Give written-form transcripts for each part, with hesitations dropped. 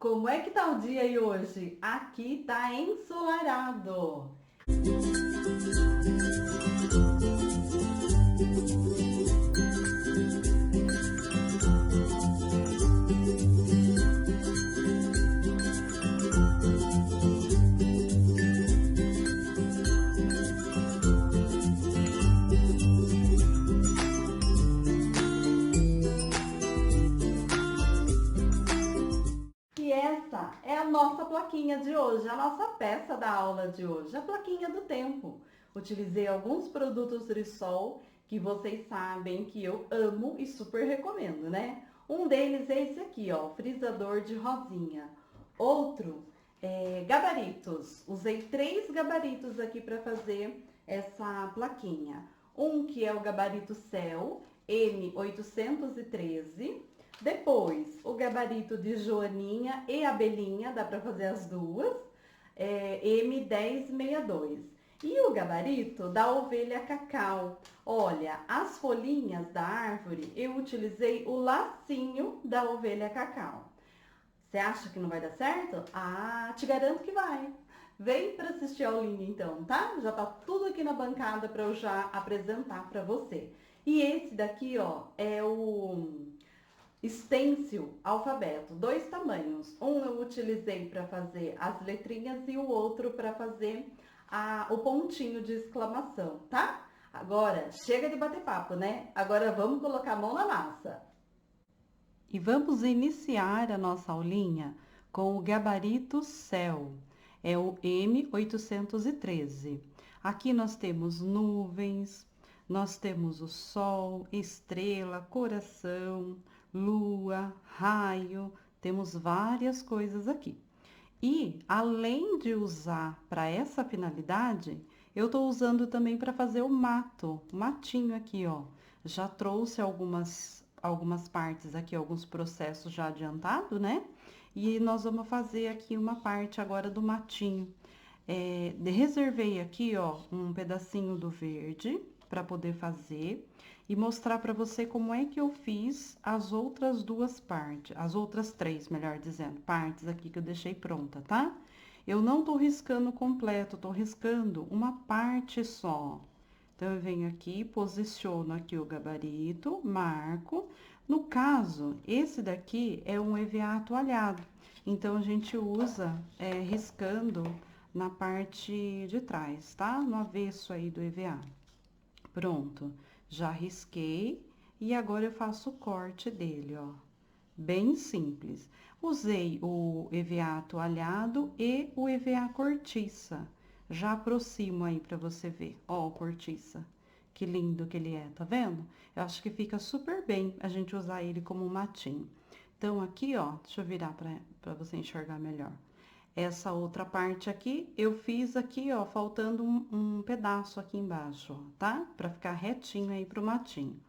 Como é que tá o dia aí hoje? Aqui tá ensolarado. E essa é a nossa plaquinha de hoje, a nossa peça da aula de hoje, a plaquinha do tempo. Utilizei alguns produtos Trisol que vocês sabem que eu amo e super recomendo, né? Um deles é esse aqui, ó, frisador de rosinha. Outro é gabaritos. Usei 3 gabaritos aqui para fazer essa plaquinha. Um que é o gabarito Céu M813. Depois, o gabarito de Joaninha e Abelhinha, dá para fazer as duas, M1062. E o gabarito da ovelha Cacau. Olha, as folhinhas da árvore, eu utilizei o lacinho da ovelha Cacau. Você acha que não vai dar certo? Ah, te garanto que vai. Vem para assistir a aulinha então, tá? Já tá tudo aqui na bancada para eu já apresentar para você. E esse daqui, ó, é o stencil alfabeto, 2 tamanhos. Um eu utilizei para fazer as letrinhas e o outro para fazer o pontinho de exclamação, tá? Agora, chega de bater papo, né? Agora vamos colocar a mão na massa. E vamos iniciar a nossa aulinha com o gabarito Céu, é o M813. Aqui nós temos nuvens, nós temos o sol, estrela, coração, lua, raio, temos várias coisas aqui. E além de usar para essa finalidade, eu estou usando também para fazer o matinho aqui, ó. Já trouxe algumas partes aqui, alguns processos já adiantado, né? E nós vamos fazer aqui uma parte agora do matinho. Reservei aqui, ó, um pedacinho do verde para poder fazer e mostrar para você como é que eu fiz as outras 2 partes, as outras 3, melhor dizendo, partes aqui que eu deixei pronta, tá? Eu não tô riscando completo, tô riscando uma parte só. Então, eu venho aqui, posiciono aqui o gabarito, marco. No caso, esse daqui é um EVA toalhado. Então, a gente usa riscando na parte de trás, tá? No avesso aí do EVA. Pronto, já risquei e agora eu faço o corte dele, ó. Bem simples. Usei o EVA toalhado e o EVA cortiça. Já aproximo aí pra você ver. Ó, o cortiça. Que lindo que ele é, tá vendo? Eu acho que fica super bem a gente usar ele como matinho. Então, aqui, ó, deixa eu virar pra você enxergar melhor. Essa outra parte aqui, eu fiz aqui, ó, faltando um pedaço aqui embaixo, ó, tá? Pra ficar retinho aí pro matinho.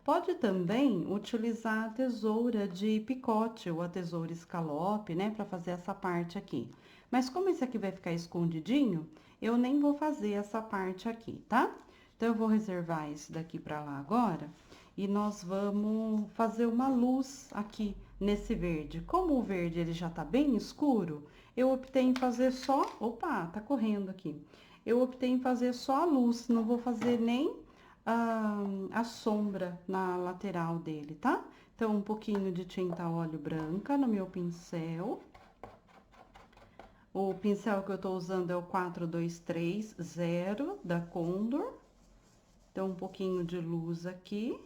Pode também utilizar a tesoura de picote ou a tesoura escalope, né, para fazer essa parte aqui. Mas como esse aqui vai ficar escondidinho, eu nem vou fazer essa parte aqui, tá? Então, eu vou reservar esse daqui para lá agora e nós vamos fazer uma luz aqui nesse verde. Como o verde ele já tá bem escuro, eu optei em fazer só... Opa, tá correndo aqui. Eu optei em fazer só a luz, não vou fazer nem a sombra na lateral dele, tá? Então, um pouquinho de tinta óleo branca no meu pincel. O pincel que eu tô usando é o 4230 da Condor. Então, um pouquinho de luz aqui.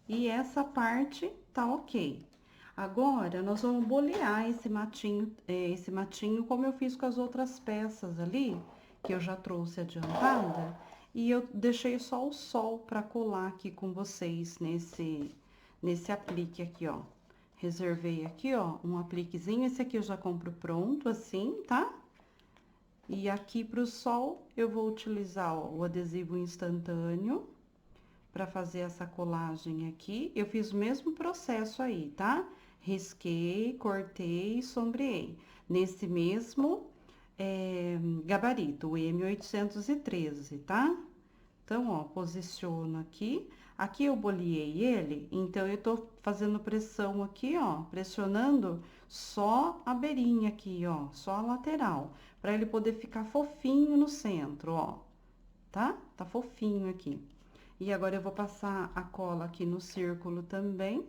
E essa parte tá ok. Agora, nós vamos bolear esse matinho como eu fiz com as outras peças ali, que eu já trouxe adiantada. E eu deixei só o sol para colar aqui com vocês nesse aplique aqui, ó. Reservei aqui, ó, um apliquezinho. Esse aqui eu já compro pronto, assim, tá? E aqui pro sol, eu vou utilizar, ó, o adesivo instantâneo para fazer essa colagem aqui. Eu fiz o mesmo processo aí, tá? Risquei, cortei e sombreei. Nesse mesmo gabarito, o M813, tá? Então, ó, posiciono aqui. Aqui eu boleei ele, então eu tô fazendo pressão aqui, ó, pressionando só a beirinha aqui, ó, só a lateral, para ele poder ficar fofinho no centro, ó, tá? Tá fofinho aqui. E agora eu vou passar a cola aqui no círculo também.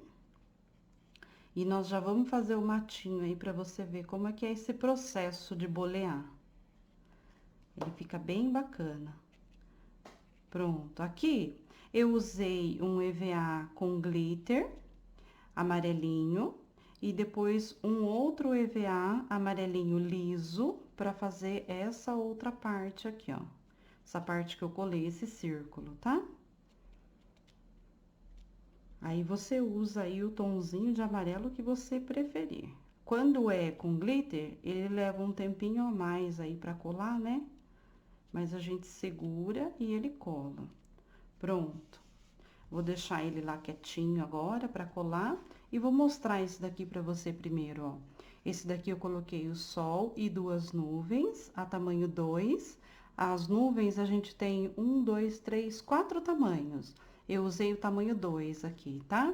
E nós já vamos fazer o matinho aí para você ver como é que é esse processo de bolear. Ele fica bem bacana. Pronto, aqui eu usei um EVA com glitter amarelinho e depois um outro EVA amarelinho liso para fazer essa outra parte aqui, ó. Essa parte que eu colei esse círculo, tá? Aí você usa aí o tomzinho de amarelo que você preferir. Quando é com glitter, ele leva um tempinho a mais aí para colar, né? Mas a gente segura e ele cola. Pronto. Vou deixar ele lá quietinho agora para colar e vou mostrar esse daqui para você primeiro, ó. Esse daqui eu coloquei o sol e duas nuvens, a tamanho 2. As nuvens a gente tem 1, 2, 3, 4 tamanhos. Eu usei o tamanho 2 aqui, tá?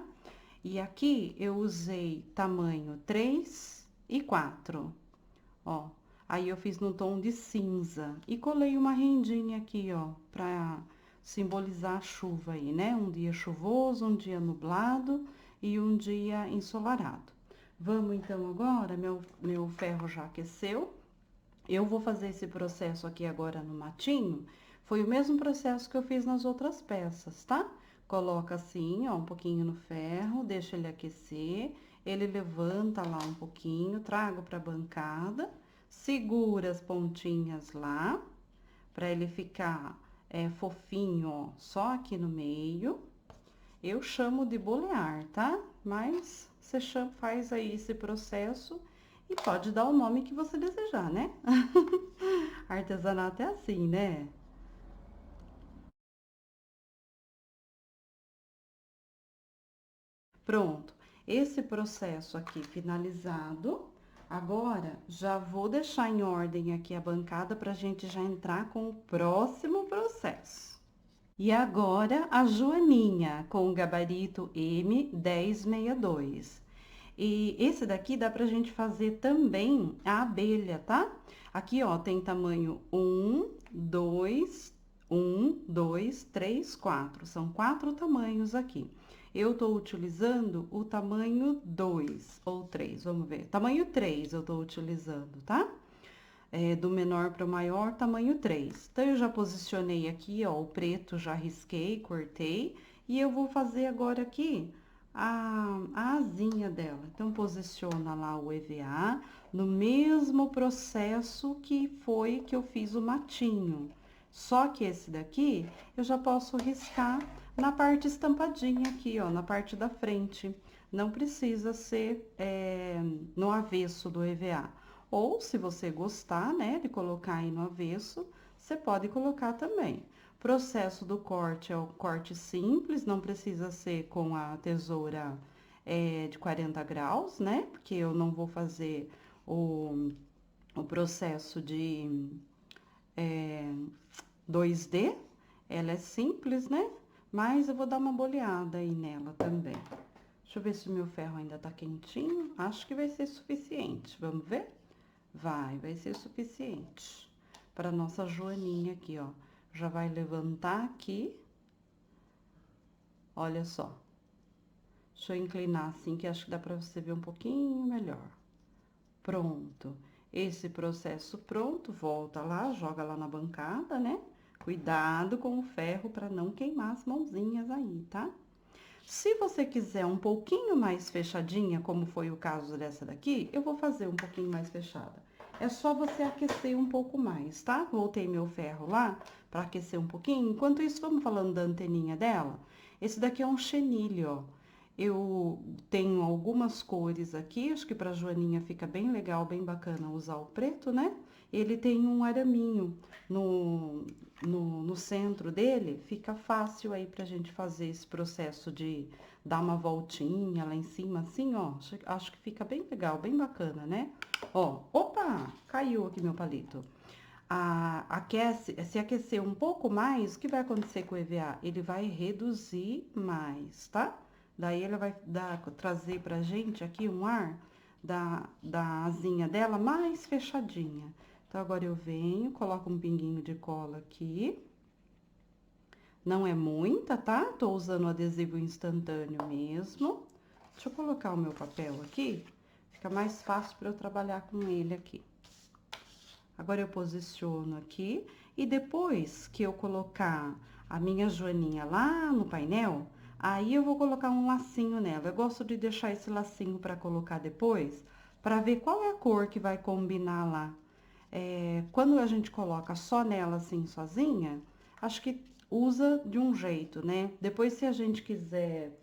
E aqui eu usei tamanho 3 e 4, ó. Aí eu fiz no tom de cinza e colei uma rendinha aqui, ó, pra simbolizar a chuva aí, né? Um dia chuvoso, um dia nublado e um dia ensolarado. Vamos então agora, meu ferro já aqueceu. Eu vou fazer esse processo aqui agora no matinho. Foi o mesmo processo que eu fiz nas outras peças, tá? Coloca assim, ó, um pouquinho no ferro, deixa ele aquecer. Ele levanta lá um pouquinho, trago pra bancada, segura as pontinhas lá, pra ele ficar fofinho, ó, só aqui no meio. Eu chamo de bolear, tá? Mas você faz aí esse processo e pode dar o nome que você desejar, né? Artesanato é assim, né? Pronto. Esse processo aqui finalizado. Agora, já vou deixar em ordem aqui a bancada pra gente já entrar com o próximo processo. E agora, a joaninha com o gabarito M1062. E esse daqui dá pra gente fazer também a abelha, tá? Aqui, ó, tem tamanho 2, 3, 4. São 4 tamanhos aqui. Eu tô utilizando o tamanho 2 ou 3, vamos ver. Tamanho 3 eu tô utilizando, tá? Do menor para o maior, tamanho 3. Então, eu já posicionei aqui, ó, o preto, já risquei, cortei. E eu vou fazer agora aqui a asinha dela. Então, posiciona lá o EVA no mesmo processo que foi que eu fiz o matinho. Só que esse daqui, eu já posso riscar na parte estampadinha aqui, ó, na parte da frente. Não precisa ser no avesso do EVA. Ou, se você gostar, né, de colocar aí no avesso, você pode colocar também. Processo do corte é o corte simples, não precisa ser com a tesoura de 40 graus, né? Porque eu não vou fazer o processo de 2D. Ela é simples, né? Mas eu vou dar uma boleada aí nela também. Deixa eu ver se o meu ferro ainda tá quentinho. Acho que vai ser suficiente. Vamos ver? Vai ser suficiente. Para nossa joaninha aqui, ó. Já vai levantar aqui. Olha só. Deixa eu inclinar assim, que acho que dá para você ver um pouquinho melhor. Pronto. Esse processo pronto, volta lá, joga lá na bancada, né? Cuidado com o ferro para não queimar as mãozinhas aí, tá? Se você quiser um pouquinho mais fechadinha, como foi o caso dessa daqui, eu vou fazer um pouquinho mais fechada. É só você aquecer um pouco mais, tá? Voltei meu ferro lá para aquecer um pouquinho. Enquanto isso, vamos falando da anteninha dela. Esse daqui é um chenille, ó. Eu tenho algumas cores aqui, acho que pra Joaninha fica bem legal, bem bacana usar o preto, né? Ele tem um araminho no centro dele, fica fácil aí pra gente fazer esse processo de dar uma voltinha lá em cima, assim, ó. Acho que fica bem legal, bem bacana, né? Ó, opa, caiu aqui meu palito. se aquecer um pouco mais, o que vai acontecer com o EVA? Ele vai reduzir mais, tá? Daí ele vai trazer pra gente aqui um ar da asinha dela mais fechadinha. Então, agora eu venho, coloco um pinguinho de cola aqui. Não é muita, tá? Tô usando o adesivo instantâneo mesmo. Deixa eu colocar o meu papel aqui, fica mais fácil para eu trabalhar com ele aqui. Agora eu posiciono aqui e depois que eu colocar a minha joaninha lá no painel, aí eu vou colocar um lacinho nela. Eu gosto de deixar esse lacinho para colocar depois, para ver qual é a cor que vai combinar lá. Quando a gente coloca só nela assim, sozinha, acho que usa de um jeito, né? Depois, se a gente quiser,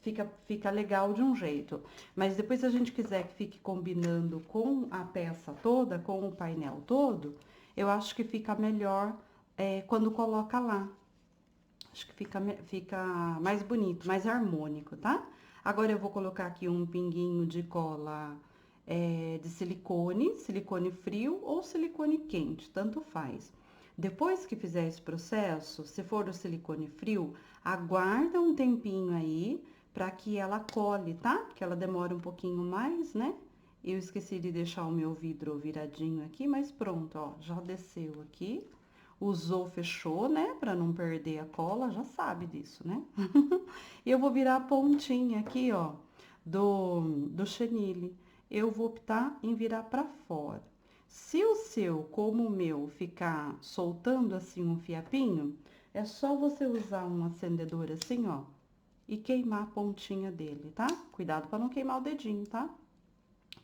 fica legal de um jeito. Mas depois, se a gente quiser que fique combinando com a peça toda, com o painel todo, eu acho que fica melhor quando coloca lá. Acho que fica mais bonito, mais harmônico, tá? Agora, eu vou colocar aqui um pinguinho de cola de silicone frio ou silicone quente, tanto faz. Depois que fizer esse processo, se for o silicone frio, aguarda um tempinho aí para que ela cole, tá? Que ela demora um pouquinho mais, né? Eu esqueci de deixar o meu vidro viradinho aqui, mas pronto, ó, já desceu aqui. Usou, fechou, né? Para não perder a cola, já sabe disso, né? E eu vou virar a pontinha aqui, ó, do chenille. Eu vou optar em virar para fora. Se o seu, como o meu, ficar soltando assim um fiapinho, é só você usar um acendedor assim, ó, e queimar a pontinha dele, tá? Cuidado para não queimar o dedinho, tá?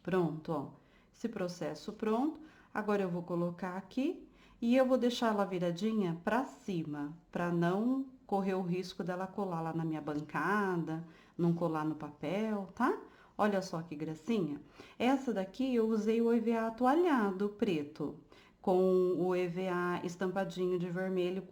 Pronto, ó. Esse processo pronto. Agora eu vou colocar aqui e eu vou deixar ela viradinha para cima, para não correr o risco dela colar lá na minha bancada, não colar no papel, tá? Olha só que gracinha. Essa daqui eu usei o EVA toalhado preto, com o EVA estampadinho de vermelho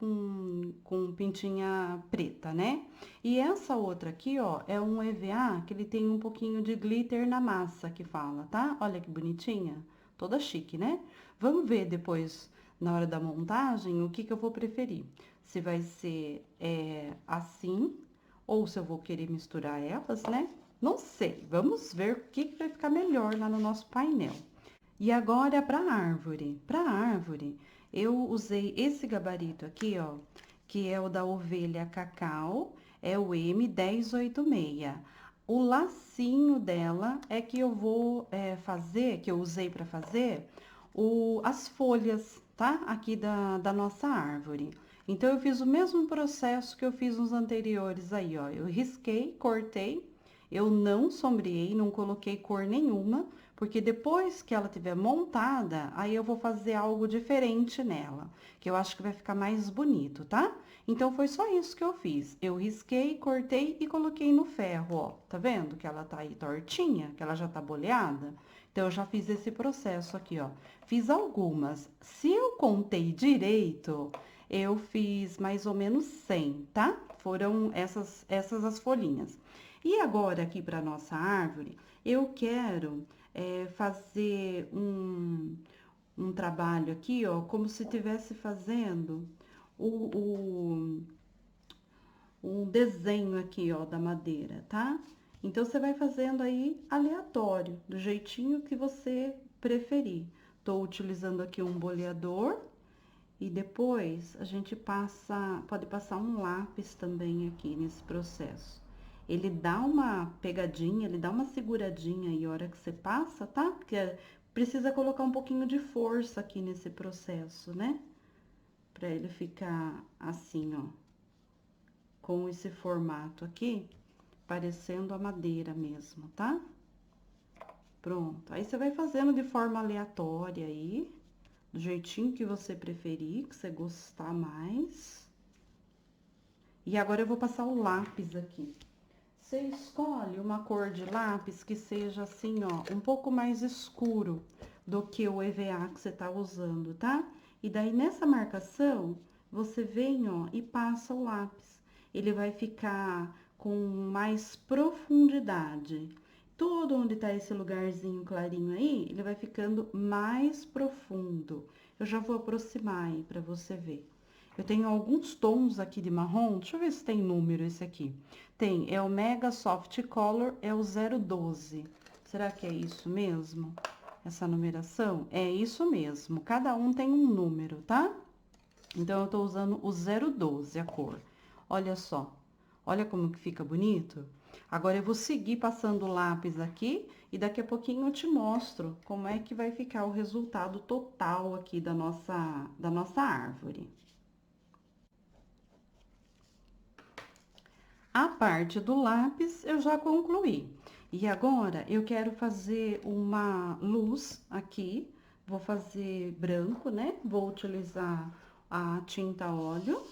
com pintinha preta, né? E essa outra aqui, ó, é um EVA que ele tem um pouquinho de glitter na massa que fala, tá? Olha que bonitinha, toda chique, né? Vamos ver depois, na hora da montagem, o que que eu vou preferir. Se vai ser assim, ou se eu vou querer misturar elas, né? Não sei, vamos ver o que que vai ficar melhor lá no nosso painel. E agora, para a árvore. Para a árvore, eu usei esse gabarito aqui, ó, que é o da ovelha cacau, é o M1086. O lacinho dela é que eu vou fazer, que eu usei para fazer, as folhas, tá? Aqui da nossa árvore. Então, eu fiz o mesmo processo que eu fiz nos anteriores aí, ó. Eu risquei, cortei, eu não sombreei, não coloquei cor nenhuma, porque depois que ela tiver montada, aí eu vou fazer algo diferente nela, que eu acho que vai ficar mais bonito, tá? Então, foi só isso que eu fiz. Eu risquei, cortei e coloquei no ferro, ó. Tá vendo que ela tá aí tortinha, que ela já tá boleada? Então, eu já fiz esse processo aqui, ó. Fiz algumas. Se eu contei direito, eu fiz mais ou menos 100, tá? Foram essas as folhinhas. E agora, aqui para nossa árvore, eu quero fazer um trabalho aqui, ó, como se estivesse fazendo o, o, um desenho aqui, ó, da madeira, tá? Então, você vai fazendo aí aleatório, do jeitinho que você preferir. Tô utilizando aqui um boleador e depois a gente pode passar um lápis também aqui nesse processo. Ele dá uma pegadinha, ele dá uma seguradinha aí a hora que você passa, tá? Porque precisa colocar um pouquinho de força aqui nesse processo, né? Pra ele ficar assim, ó, com esse formato aqui, parecendo a madeira mesmo, tá? Pronto. Aí você vai fazendo de forma aleatória aí, do jeitinho que você preferir, que você gostar mais. E agora eu vou passar o lápis aqui. Você escolhe uma cor de lápis que seja assim, ó, um pouco mais escuro do que o EVA que você tá usando, tá? E daí, nessa marcação, você vem, ó, e passa o lápis. Ele vai ficar com mais profundidade. Tudo onde tá esse lugarzinho clarinho aí, ele vai ficando mais profundo. Eu já vou aproximar aí pra você ver. Eu tenho alguns tons aqui de marrom, deixa eu ver se tem número esse aqui. Tem, é o Mega Soft Color, é o 012. Será que é isso mesmo? Essa numeração? É isso mesmo, cada um tem um número, tá? Então, eu tô usando o 012, a cor. Olha só, olha como que fica bonito? Agora, eu vou seguir passando o lápis aqui e daqui a pouquinho eu te mostro como é que vai ficar o resultado total aqui da nossa árvore. A parte do lápis eu já concluí. E agora eu quero fazer uma luz aqui. Vou fazer branco, né? Vou utilizar a tinta óleo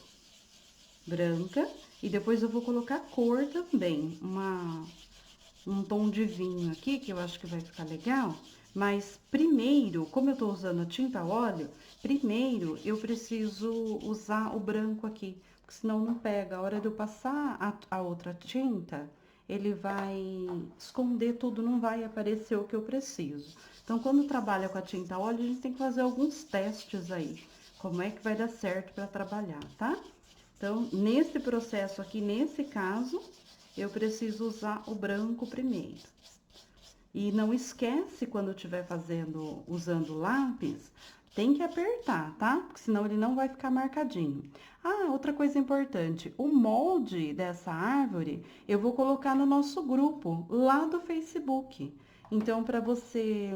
branca. E depois eu vou colocar cor também. Um tom de vinho aqui, que eu acho que vai ficar legal. Mas primeiro, como eu tô usando a tinta óleo, primeiro eu preciso usar o branco aqui, porque senão não pega. A hora de eu passar a outra tinta, ele vai esconder tudo, não vai aparecer o que eu preciso. Então, quando trabalha com a tinta óleo, a gente tem que fazer alguns testes aí, como é que vai dar certo para trabalhar, tá? Então, nesse processo aqui, nesse caso, eu preciso usar o branco primeiro. E não esquece, quando estiver usando o lápis, tem que apertar, tá? Porque senão ele não vai ficar marcadinho. Ah, outra coisa importante, o molde dessa árvore eu vou colocar no nosso grupo, lá do Facebook. Então, para você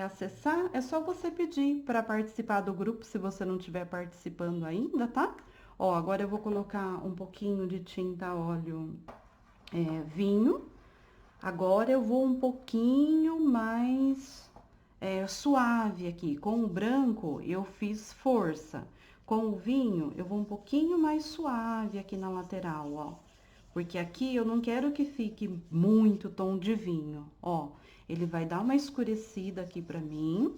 acessar, é só você pedir para participar do grupo, se você não estiver participando ainda, tá? Ó, agora eu vou colocar um pouquinho de tinta óleo vinho. Agora eu vou um pouquinho mais suave aqui. Com o branco eu fiz força. Com o vinho eu vou um pouquinho mais suave aqui na lateral, ó. Porque aqui eu não quero que fique muito tom de vinho, ó. Ele vai dar uma escurecida aqui pra mim,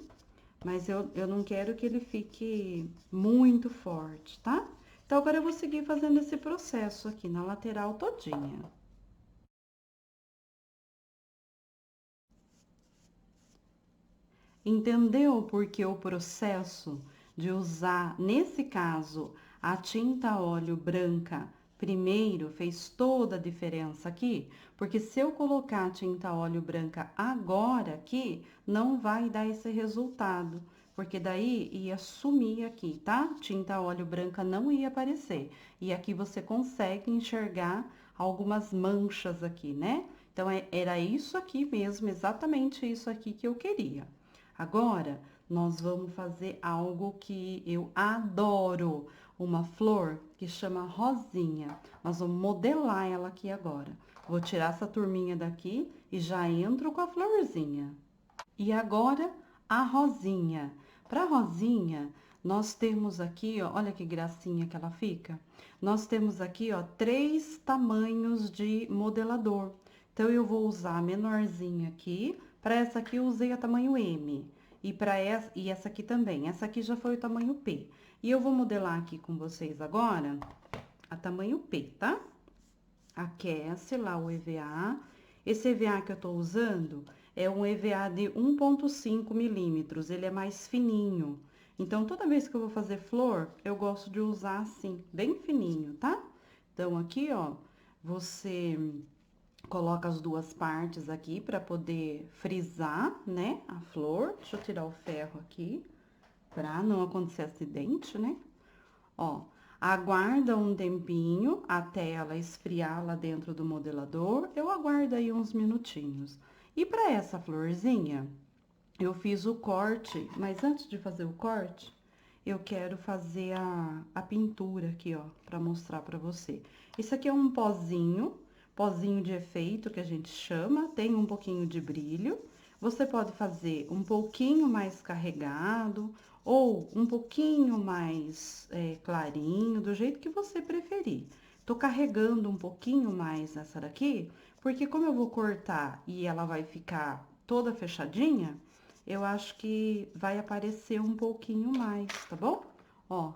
mas eu não quero que ele fique muito forte, tá? Então, agora eu vou seguir fazendo esse processo aqui na lateral todinha. Entendeu porque o processo de usar, nesse caso, a tinta óleo branca primeiro fez toda a diferença aqui? Porque se eu colocar a tinta óleo branca agora aqui, não vai dar esse resultado. Porque daí ia sumir aqui, tá? Tinta óleo branca não ia aparecer. E aqui você consegue enxergar algumas manchas aqui, né? Então, era isso aqui mesmo, exatamente isso aqui que eu queria. Agora, nós vamos fazer algo que eu adoro, uma flor que chama rosinha. Nós vamos modelar ela aqui agora. Vou tirar essa turminha daqui e já entro com a florzinha. E agora, a rosinha. Para rosinha, nós temos aqui, ó, olha que gracinha que ela fica. Nós temos aqui, ó, 3 tamanhos de modelador. Então, eu vou usar a menorzinha aqui. Para essa aqui, eu usei a tamanho M. E para essa, e essa aqui também. Essa aqui já foi o tamanho P. E eu vou modelar aqui com vocês agora a tamanho P, tá? Aquece lá o EVA. Esse EVA que eu tô usando é um EVA de 1,5 milímetros, ele é mais fininho. Então, toda vez que eu vou fazer flor, eu gosto de usar assim, bem fininho, tá? Então, aqui, ó, você coloca as duas partes aqui para poder frisar, né, a flor. Deixa eu tirar o ferro aqui, pra não acontecer acidente, né? Ó, aguarda um tempinho até ela esfriar lá dentro do modelador. Eu aguardo aí uns minutinhos. E para essa florzinha, eu fiz o corte, mas antes de fazer o corte, eu quero fazer a pintura aqui, ó, para mostrar para você. Esse aqui é um pozinho de efeito que a gente chama, tem um pouquinho de brilho. Você pode fazer um pouquinho mais carregado ou um pouquinho mais clarinho, do jeito que você preferir. Tô carregando um pouquinho mais essa daqui, porque como eu vou cortar e ela vai ficar toda fechadinha, eu acho que vai aparecer um pouquinho mais, tá bom? Ó,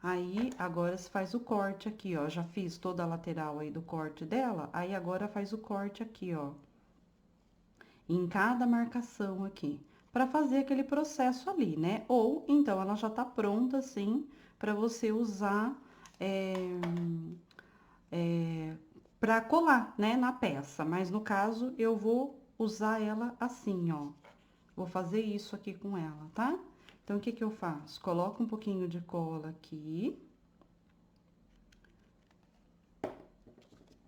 aí agora se faz o corte aqui, ó. Já fiz toda a lateral aí do corte dela, aí agora faz o corte aqui, ó. Em cada marcação aqui. para fazer aquele processo ali, né? Ou então ela já tá pronta, assim, para você usar para colar, né, na peça. Mas no caso, eu vou usar ela assim, ó. Vou fazer isso aqui com ela, tá? Então, o que que eu faço? Coloco um pouquinho de cola aqui.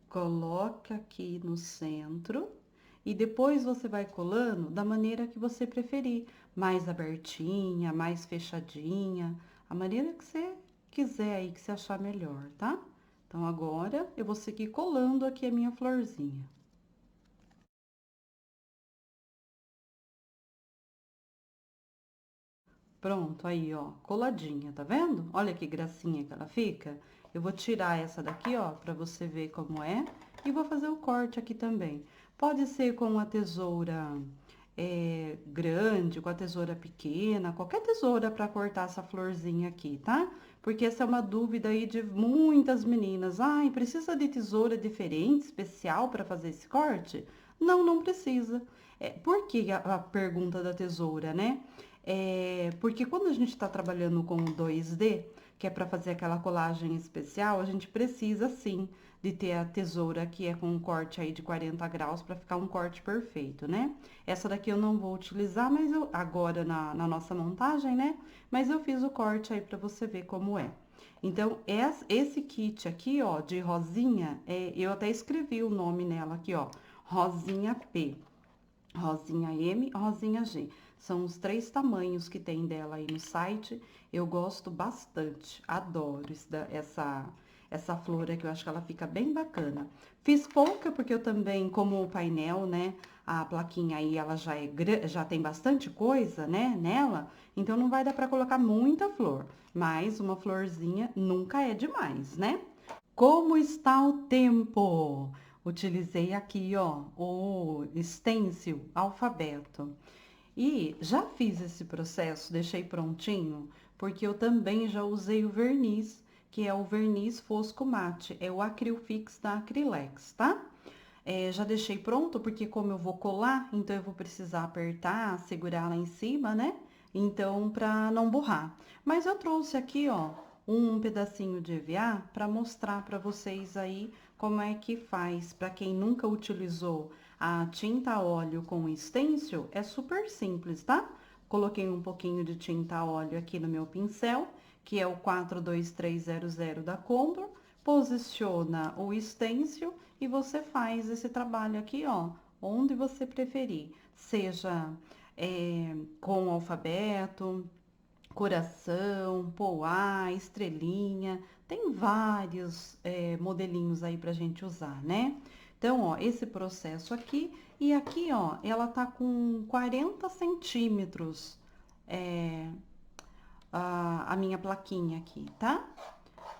Coloca aqui no centro. E depois você vai colando da maneira que você preferir. Mais abertinha, mais fechadinha. A maneira que você quiser aí, que você achar melhor, tá? Então, agora, eu vou seguir colando aqui a minha florzinha. Pronto, aí, ó, coladinha, tá vendo? Olha que gracinha que ela fica. Eu vou tirar essa daqui, ó, pra você ver como é. E vou fazer o corte aqui também. Pode ser com a tesoura grande, com a tesoura pequena, qualquer tesoura pra cortar essa florzinha aqui, tá? Porque essa é uma dúvida aí de muitas meninas. Ai, precisa de tesoura diferente, especial pra fazer esse corte? Não, não precisa. Por que a pergunta da tesoura, né? Porque quando a gente está trabalhando com o 2D, que é para fazer aquela colagem especial, a gente precisa sim de ter a tesoura que é com um corte aí de 40 graus para ficar um corte perfeito, né? Essa daqui eu não vou utilizar, mas eu agora na nossa montagem, né? Mas eu fiz o corte aí para você ver como é. Então, esse kit aqui, ó, de rosinha, eu até escrevi o nome nela aqui, ó, Rosinha P. Rosinha M, Rosinha G. São os 3 tamanhos que tem dela aí no site. Eu gosto bastante, adoro essa flor aqui, eu acho que ela fica bem bacana. Fiz pouca porque eu também, como o painel, né, a plaquinha aí, ela já tem bastante coisa, né, nela, então não vai dar pra colocar muita flor, mas uma florzinha nunca é demais, né? Como está o tempo? Utilizei aqui, ó, o stencil alfabeto. E já fiz esse processo, deixei prontinho, porque eu também já usei o verniz, que é o verniz fosco mate, é o Acrylfix da Acrylex, tá? Já deixei pronto, porque como eu vou colar, então eu vou precisar apertar, segurar lá em cima, né? Então, pra não borrar. Mas eu trouxe aqui, ó, um pedacinho de EVA para mostrar para vocês aí como é que faz. Para quem nunca utilizou a tinta a óleo com stencil, é super simples, tá? Coloquei um pouquinho de tinta a óleo aqui no meu pincel, que é o 42300 da Compro, posiciona o stencil e você faz esse trabalho aqui, ó, onde você preferir, seja com alfabeto, coração, poá, estrelinha, tem vários modelinhos aí pra gente usar, né? Então, ó, esse processo aqui, e aqui, ó, ela tá com 40 centímetros, a minha plaquinha aqui, tá?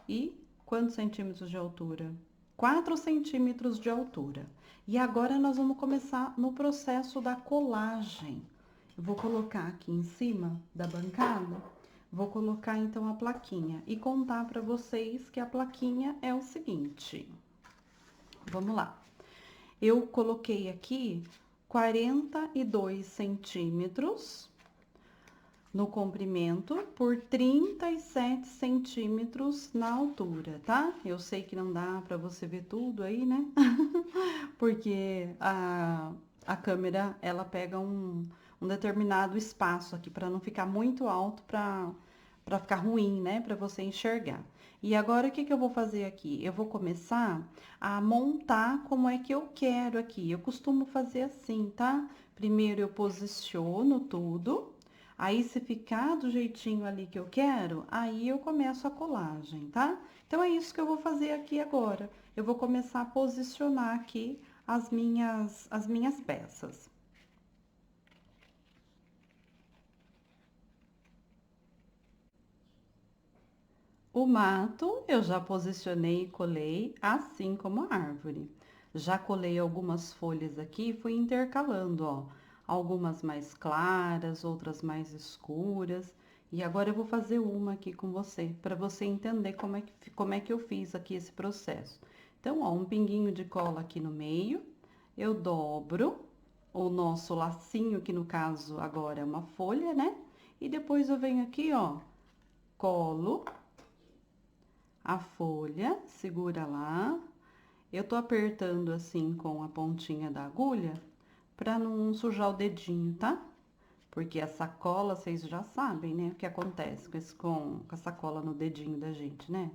E quantos centímetros de altura? 4 centímetros de altura. E agora nós vamos começar no processo da colagem. Eu vou colocar aqui em cima da bancada, vou colocar então a plaquinha e contar para vocês que a plaquinha é o seguinte. Vamos lá. Eu coloquei aqui 42 centímetros no comprimento por 37 centímetros na altura, tá? Eu sei que não dá pra você ver tudo aí, né? Porque a câmera, ela pega um determinado espaço aqui, pra não ficar muito alto, pra ficar ruim, né? Pra você enxergar. E agora, o que que eu vou fazer aqui? Eu vou começar a montar como é que eu quero aqui. Eu costumo fazer assim, tá? Primeiro eu posiciono tudo. Aí, se ficar do jeitinho ali que eu quero, aí eu começo a colagem, tá? Então, é isso que eu vou fazer aqui agora. Eu vou começar a posicionar aqui as minhas peças. O mato eu já posicionei e colei, assim como a árvore. Já colei algumas folhas aqui e fui intercalando, ó. Algumas mais claras, outras mais escuras. E agora eu vou fazer uma aqui com você, para você entender como é que eu fiz aqui esse processo. Então, ó, um pinguinho de cola aqui no meio, eu dobro, o nosso lacinho, que no caso agora é uma folha, né? E depois eu venho aqui, ó, colo a folha, segura lá. Eu tô apertando assim com a pontinha da agulha pra não sujar o dedinho, tá? Porque a sacola, vocês já sabem, né? O que acontece com a sacola no dedinho da gente, né?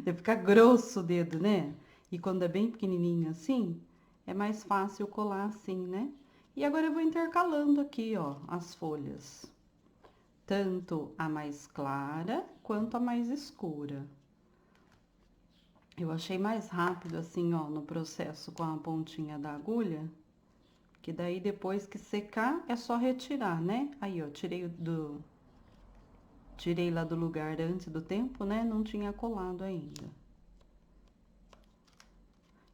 Deve ficar grosso o dedo, né? E quando é bem pequenininho assim, é mais fácil colar assim, né? E agora eu vou intercalando aqui, ó, as folhas. Tanto a mais clara quanto a mais escura. Eu achei mais rápido assim, ó, no processo com a pontinha da agulha. Que daí depois que secar é só retirar, né? Aí, ó, tirei lá do lugar antes do tempo, né? Não tinha colado ainda.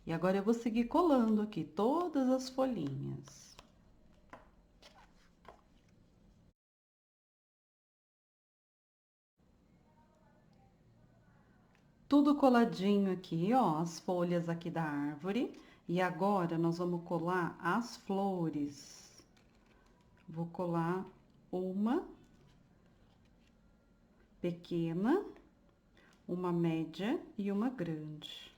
E agora eu vou seguir colando aqui todas as folhinhas. Tudo coladinho aqui, ó, as folhas aqui da árvore. E agora nós vamos colar as flores. Vou colar uma pequena, uma média e uma grande.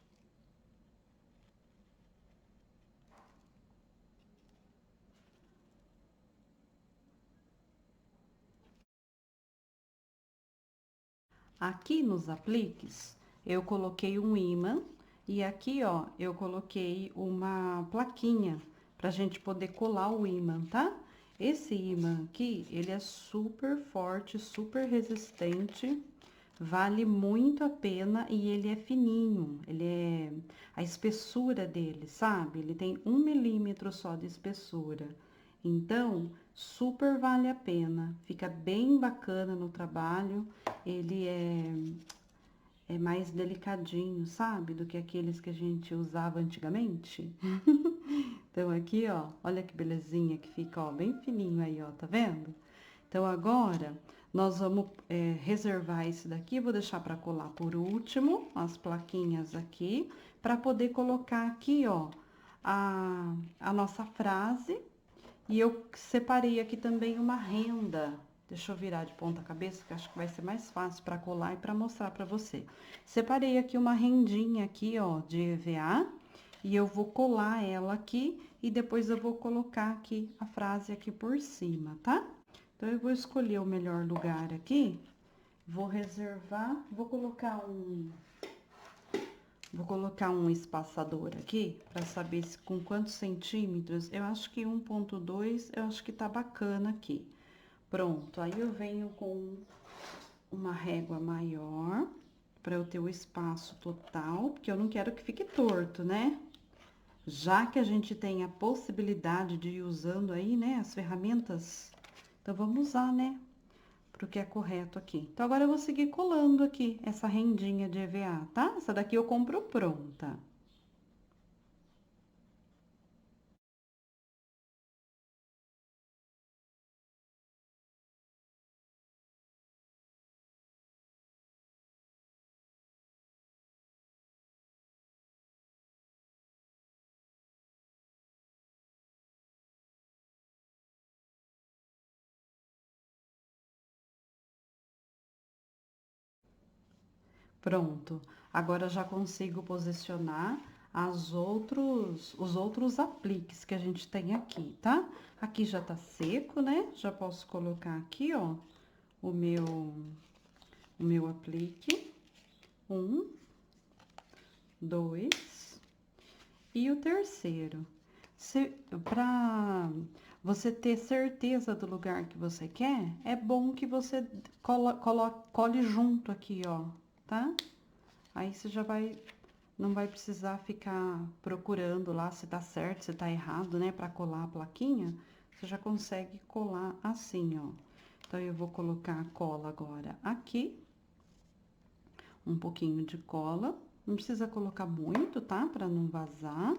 Aqui nos apliques, eu coloquei um ímã e aqui, ó, eu coloquei uma plaquinha pra gente poder colar o ímã, tá? Esse ímã aqui, ele é super forte, super resistente, vale muito a pena e ele é fininho, a espessura dele, sabe? Ele tem 1 milímetro só de espessura. Então, super vale a pena, fica bem bacana no trabalho, ele é mais delicadinho, sabe? Do que aqueles que a gente usava antigamente. Então, aqui, ó, olha que belezinha que fica, ó, bem fininho aí, ó, tá vendo? Então, agora, nós vamos reservar esse daqui, vou deixar para colar por último, as plaquinhas aqui, para poder colocar aqui, ó, a nossa frase. E eu separei aqui também uma renda. Deixa eu virar de ponta cabeça, que acho que vai ser mais fácil para colar e para mostrar para você. Separei aqui uma rendinha aqui, ó, de EVA, e eu vou colar ela aqui e depois eu vou colocar aqui a frase aqui por cima, tá? Então, eu vou escolher o melhor lugar aqui, vou reservar, vou colocar um espaçador aqui, para saber se, com quantos centímetros. Eu acho que 1,2, eu acho que tá bacana aqui. Pronto, aí eu venho com uma régua maior, para eu ter o espaço total, porque eu não quero que fique torto, né? Já que a gente tem a possibilidade de ir usando aí, né, as ferramentas, então vamos usar, né, pro que é correto aqui. Então, agora eu vou seguir colando aqui essa rendinha de EVA, tá? Essa daqui eu compro pronta. Pronto. Agora já consigo posicionar os outros apliques que a gente tem aqui, tá? Aqui já tá seco, né? Já posso colocar aqui, ó, o meu, o meu aplique. Um, dois e o terceiro. Se, pra você ter certeza do lugar que você quer, é bom que você cole junto aqui, ó, tá? Aí você já não vai precisar ficar procurando lá se tá certo, se tá errado, né? Pra colar a plaquinha, você já consegue colar assim, ó. Então, eu vou colocar a cola agora aqui, um pouquinho de cola. Não precisa colocar muito, tá? Pra não vazar.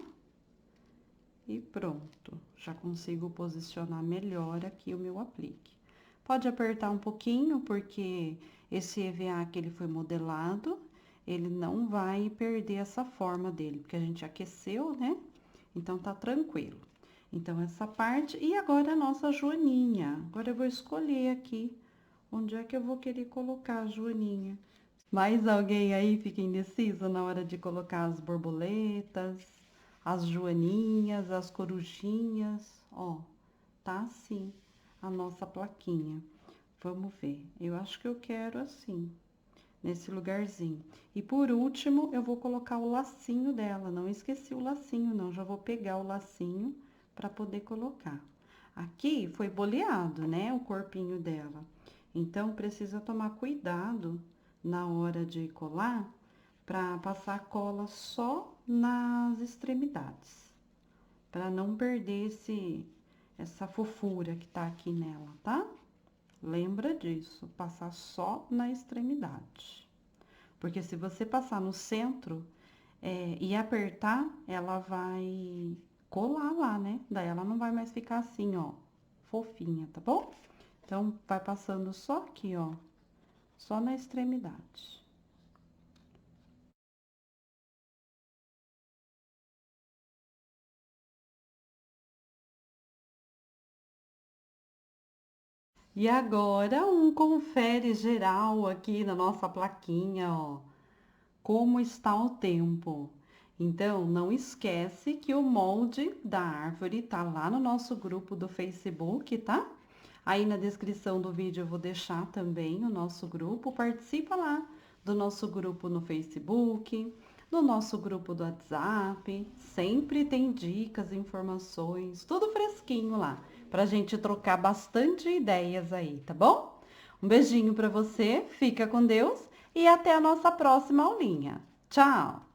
E pronto, já consigo posicionar melhor aqui o meu aplique. Pode apertar um pouquinho, porque esse EVA que ele foi modelado, ele não vai perder essa forma dele, porque a gente aqueceu, né? Então, tá tranquilo. Então, essa parte. E agora a nossa joaninha. Agora eu vou escolher aqui onde é que eu vou querer colocar a joaninha. Mais alguém aí fica indeciso na hora de colocar as borboletas, as joaninhas, as corujinhas? Ó, tá assim a nossa plaquinha. Vamos ver. Eu acho que eu quero assim, nesse lugarzinho. E por último, eu vou colocar o lacinho dela. Não esqueci o lacinho, não. Já vou pegar o lacinho para poder colocar. Aqui foi boleado, né, o corpinho dela. Então, precisa tomar cuidado na hora de colar para passar cola só nas extremidades, para não perder essa fofura que tá aqui nela, tá? Lembra disso, passar só na extremidade. Porque se você passar no centro e apertar, ela vai colar lá, né? Daí ela não vai mais ficar assim, ó, fofinha, tá bom? Então, vai passando só aqui, ó, só na extremidade. E agora, um confere geral aqui na nossa plaquinha, ó. Como está o tempo? Então, não esquece que o molde da árvore tá lá no nosso grupo do Facebook, tá? Aí na descrição do vídeo eu vou deixar também o nosso grupo. Participa lá do nosso grupo no Facebook, do nosso grupo do WhatsApp. Sempre tem dicas, informações, tudo fresquinho lá, pra gente trocar bastante ideias aí, tá bom? Um beijinho pra você, fica com Deus e até a nossa próxima aulinha. Tchau!